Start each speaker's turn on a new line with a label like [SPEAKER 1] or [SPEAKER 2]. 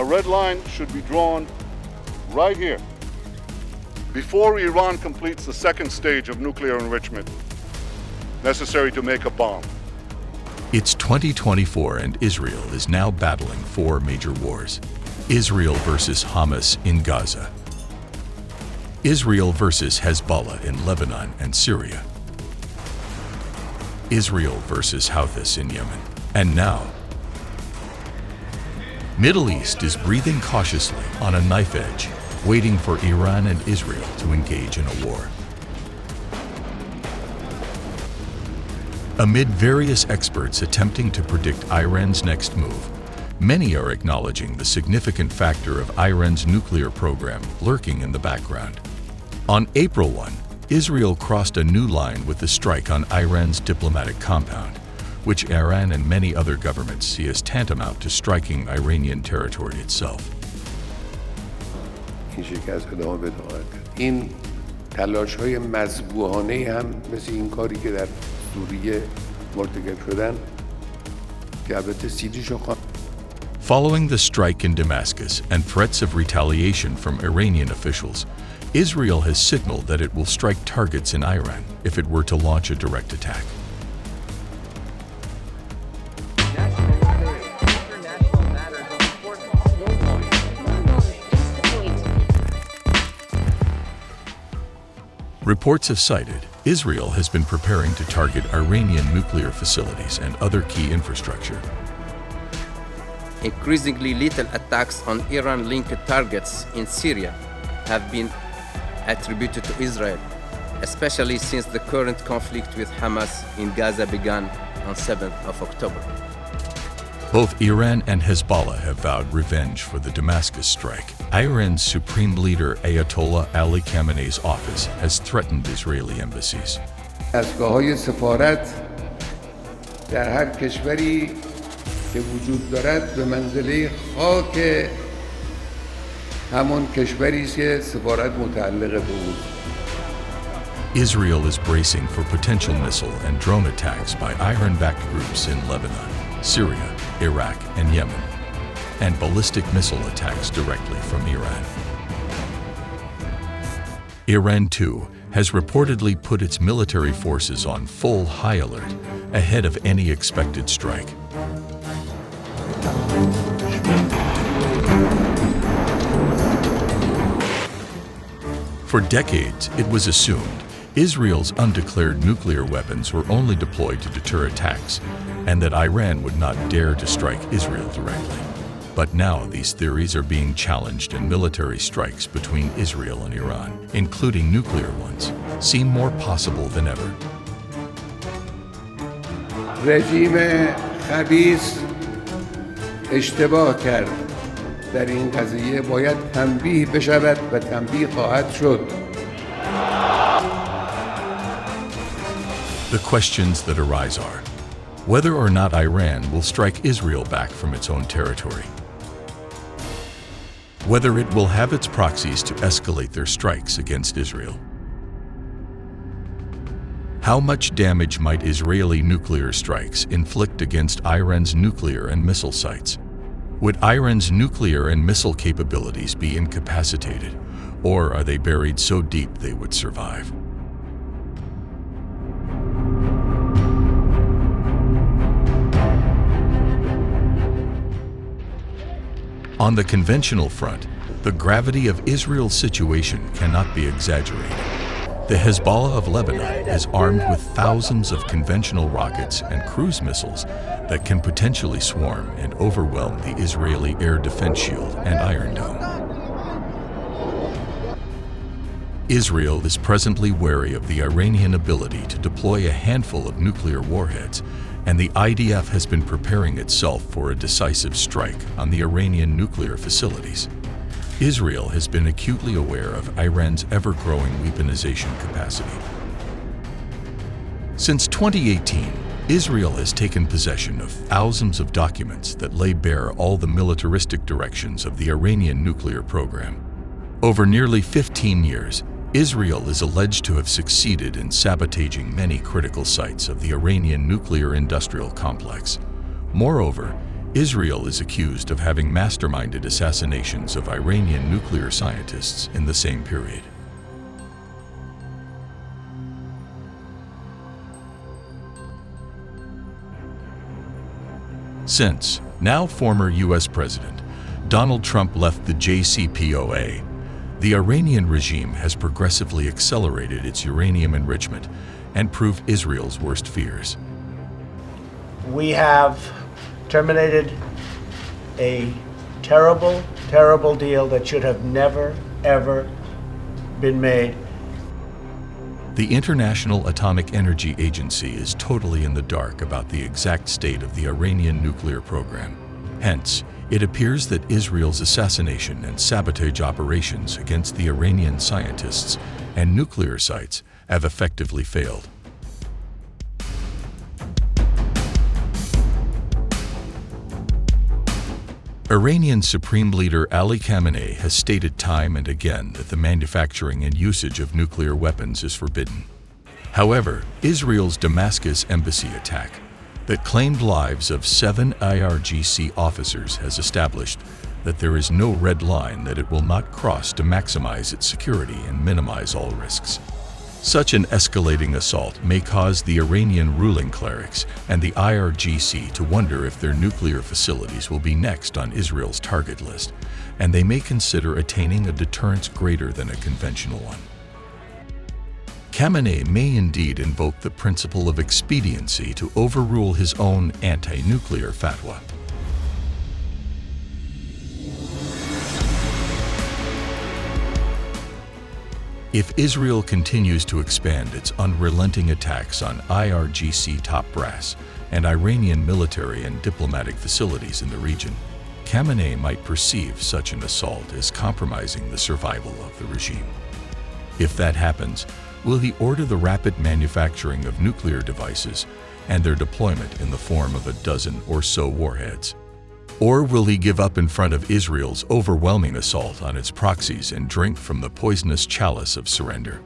[SPEAKER 1] red line should be drawn right here, before Iran completes the second stage of nuclear enrichment necessary to make a bomb.
[SPEAKER 2] It's 2024 and Israel is now battling four major wars. Israel versus Hamas in Gaza. Israel versus Hezbollah in Lebanon and Syria. Israel versus Houthis in Yemen. And now, Middle East is breathing cautiously on a knife edge, waiting for Iran and Israel to engage in a war. Amid various experts attempting to predict Iran's next move, many are acknowledging the significant factor of Iran's nuclear program lurking in the background. On April 1, Israel crossed a new line with the strike on Iran's diplomatic compound, which Iran and many other governments see as tantamount to striking Iranian territory itself.
[SPEAKER 3] این شکست ادامه پیدا خواهد کرد. این تلاش‌های مذبوحانه هم مثل این کاری که در سوریه مرتکب شدن که البته سیریشو
[SPEAKER 2] Following the strike in Damascus and threats of retaliation from Iranian officials, Israel has signaled that it will strike targets in Iran if it were to launch a direct attack. Reports have cited Israel has been preparing to target Iranian nuclear facilities and other key infrastructure.
[SPEAKER 4] Increasingly lethal attacks on Iran-linked targets in Syria have been attributed to Israel, especially since the current conflict with Hamas in Gaza began on 7th of October.
[SPEAKER 2] Both Iran and Hezbollah have vowed revenge for the Damascus strike. Iran's supreme leader Ayatollah Ali Khamenei's office has threatened Israeli embassies.
[SPEAKER 3] دستگاه‌های سفارت در هر کشوری که وجود دارد به منزله خاک همون کشوری است که سفارت متعلق به او.
[SPEAKER 2] Israel is bracing for potential missile and drone attacks by Iran-backed groups in Lebanon, Syria, Iraq, and Yemen, and ballistic missile attacks directly from Iran. Iran, too, has reportedly put its military forces on full high alert ahead of any expected strike. For decades, it was assumed Israel's undeclared nuclear weapons were only deployed to deter attacks, and that Iran would not dare to strike Israel directly. But now these theories are being challenged, and military strikes between Israel and Iran, including nuclear ones, seem more possible than ever.
[SPEAKER 3] رژیم خبیث اشتباه کرد. در این قضیه باید تنبیه بشود و تنبیه خواهد شد.
[SPEAKER 2] The questions that arise are whether or not Iran will strike Israel back from its own territory, whether it will have its proxies to escalate their strikes against Israel, how much damage might Israeli nuclear strikes inflict against Iran's nuclear and missile sites. Would Iran's nuclear and missile capabilities be incapacitated, or are they buried so deep they would survive? On the conventional front, the gravity of Israel's situation cannot be exaggerated. The Hezbollah of Lebanon is armed with thousands of conventional rockets and cruise missiles that can potentially swarm and overwhelm the Israeli air defense shield and Iron Dome. Israel is presently wary of the Iranian ability to deploy a handful of nuclear warheads, and the IDF has been preparing itself for a decisive strike on the Iranian nuclear facilities. Israel has been acutely aware of Iran's ever-growing weaponization capacity. Since 2018, Israel has taken possession of thousands of documents that lay bare all the militaristic directions of the Iranian nuclear program. Over nearly 15 years, Israel is alleged to have succeeded in sabotaging many critical sites of the Iranian nuclear industrial complex. Moreover, Israel is accused of having masterminded assassinations of Iranian nuclear scientists in the same period. Since now former U.S. President Donald Trump left the JCPOA, the Iranian regime has progressively accelerated its uranium enrichment and proved Israel's worst fears.
[SPEAKER 5] We have terminated a terrible, terrible deal that should have never, ever been made.
[SPEAKER 2] The International Atomic Energy Agency is totally in the dark about the exact state of the Iranian nuclear program. Hence, it appears that Israel's assassination and sabotage operations against the Iranian scientists and nuclear sites have effectively failed. Iranian Supreme Leader Ali Khamenei has stated time and again that the manufacturing and usage of nuclear weapons is forbidden. However, Israel's Damascus embassy attack that claimed lives of 7 IRGC officers has established that there is no red line that it will not cross to maximize its security and minimize all risks. Such an escalating assault may cause the Iranian ruling clerics and the IRGC to wonder if their nuclear facilities will be next on Israel's target list, and they may consider attaining a deterrence greater than a conventional one. Khamenei may indeed invoke the principle of expediency to overrule his own anti-nuclear fatwa. If Israel continues to expand its unrelenting attacks on IRGC top brass and Iranian military and diplomatic facilities in the region, Khamenei might perceive such an assault as compromising the survival of the regime. If that happens, will he order the rapid manufacturing of nuclear devices and their deployment in the form of a dozen or so warheads? Or will he give up in front of Israel's overwhelming assault on its proxies and drink from the poisonous chalice of surrender?